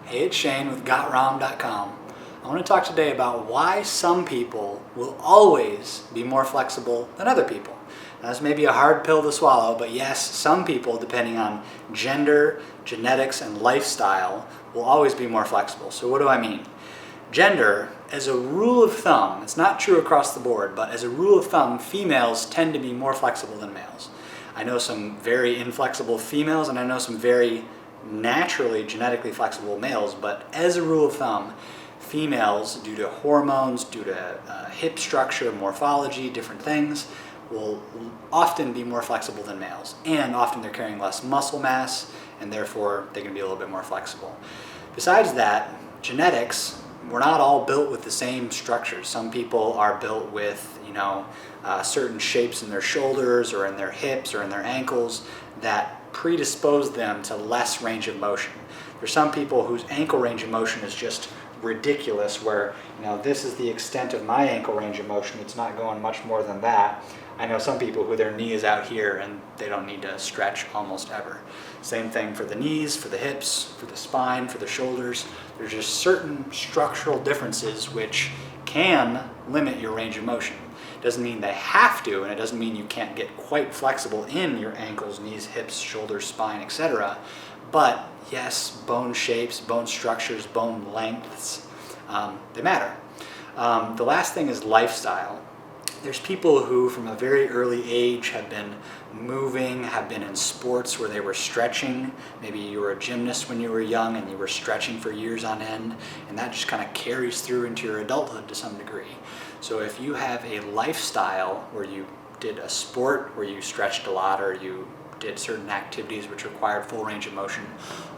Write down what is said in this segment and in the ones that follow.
Hey, it's Shane with GotRom.com. I want to talk today about why some people will always be more flexible than other people. Now, this may be a hard pill to swallow, but yes, some people, depending on gender, genetics, and lifestyle, will always be more flexible. So what do I mean? Gender, as a rule of thumb, it's not true across the board, but as a rule of thumb, females tend to be more flexible than males. I know some very inflexible females, and I know some very naturally genetically flexible males, but as a rule of thumb, females, due to hormones, due to hip structure, morphology, different things, will often be more flexible than males. And often they're carrying less muscle mass, and therefore they can be a little bit more flexible. Besides that, genetics, we're not all built with the same structures. Some people are built with, certain shapes in their shoulders or in their hips or in their ankles that predispose them to less range of motion. There's some people whose ankle range of motion is just ridiculous, where this is the extent of my ankle range of motion. It's not going much more than that. I know some people who their knee is out here and they don't need to stretch almost ever. Same thing for the knees, for the hips, for the spine, for the shoulders. There's just certain structural differences which can limit your range of motion. Doesn't mean they have to, and it doesn't mean you can't get quite flexible in your ankles, knees, hips, shoulders, spine, etc. But yes, bone shapes, bone structures, bone lengths, they matter. The last thing is lifestyle. There's people who from a very early age have been moving, have been in sports where they were stretching. Maybe you were a gymnast when you were young and you were stretching for years on end, and that just kind of carries through into your adulthood to some degree. So if you have a lifestyle where you did a sport where you stretched a lot, or you did certain activities which required full range of motion,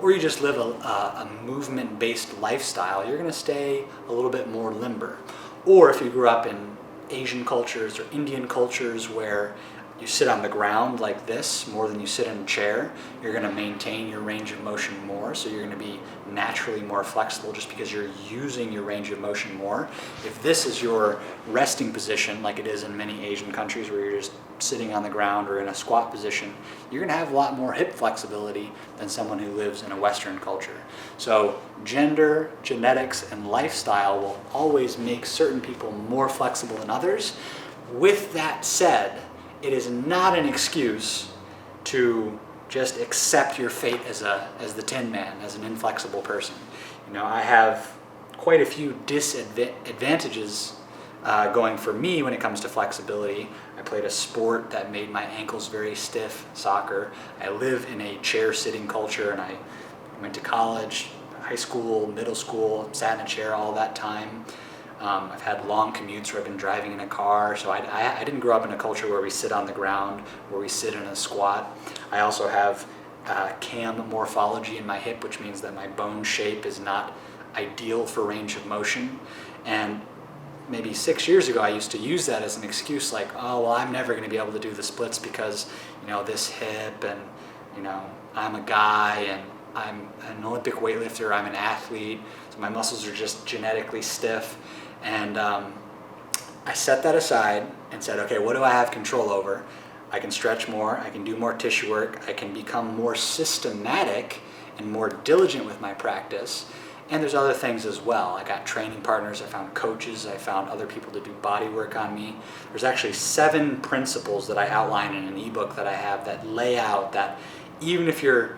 or you just live a movement-based lifestyle, you're going to stay a little bit more limber. Or if you grew up in Asian cultures or Indian cultures where you sit on the ground like this more than you sit in a chair, you're going to maintain your range of motion more, so you're going to be naturally more flexible just because you're using your range of motion more. If this is your resting position, like it is in many Asian countries where you're just sitting on the ground or in a squat position, you're going to have a lot more hip flexibility than someone who lives in a Western culture. So gender, genetics, and lifestyle will always make certain people more flexible than others. With that said, it is not an excuse to just accept your fate as the Tin Man, as an inflexible person. I have quite a few disadvantages going for me when it comes to flexibility. I played a sport that made my ankles very stiff, soccer. I live in a chair-sitting culture, and I went to college, high school, middle school, sat in a chair all that time. I've had long commutes where I've been driving in a car, so I didn't grow up in a culture where we sit on the ground, where we sit in a squat. I also have cam morphology in my hip, which means that my bone shape is not ideal for range of motion. And maybe 6 years ago I used to use that as an excuse, like, oh, well, I'm never going to be able to do the splits because, this hip, and, I'm a guy, and I'm an Olympic weightlifter, I'm an athlete, so my muscles are just genetically stiff. And I set that aside and said, okay, what do I have control over? I can stretch more, I can do more tissue work, I can become more systematic and more diligent with my practice. And there's other things as well. I got training partners, I found coaches, I found other people to do body work on me. There's actually 7 principles that I outline in an ebook that I have that lay out that even if you're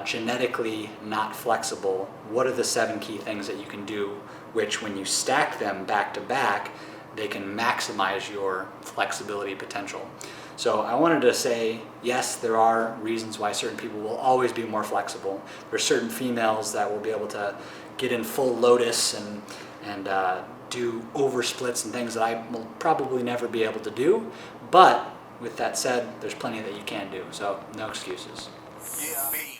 genetically not flexible, what are the 7 key things that you can do, which when you stack them back to back, they can maximize your flexibility potential. So I wanted to say, yes, there are reasons why certain people will always be more flexible. There's certain females that will be able to get in full lotus and do over splits and things that I will probably never be able to do. But with that said, there's plenty that you can do, so no excuses. Yeah.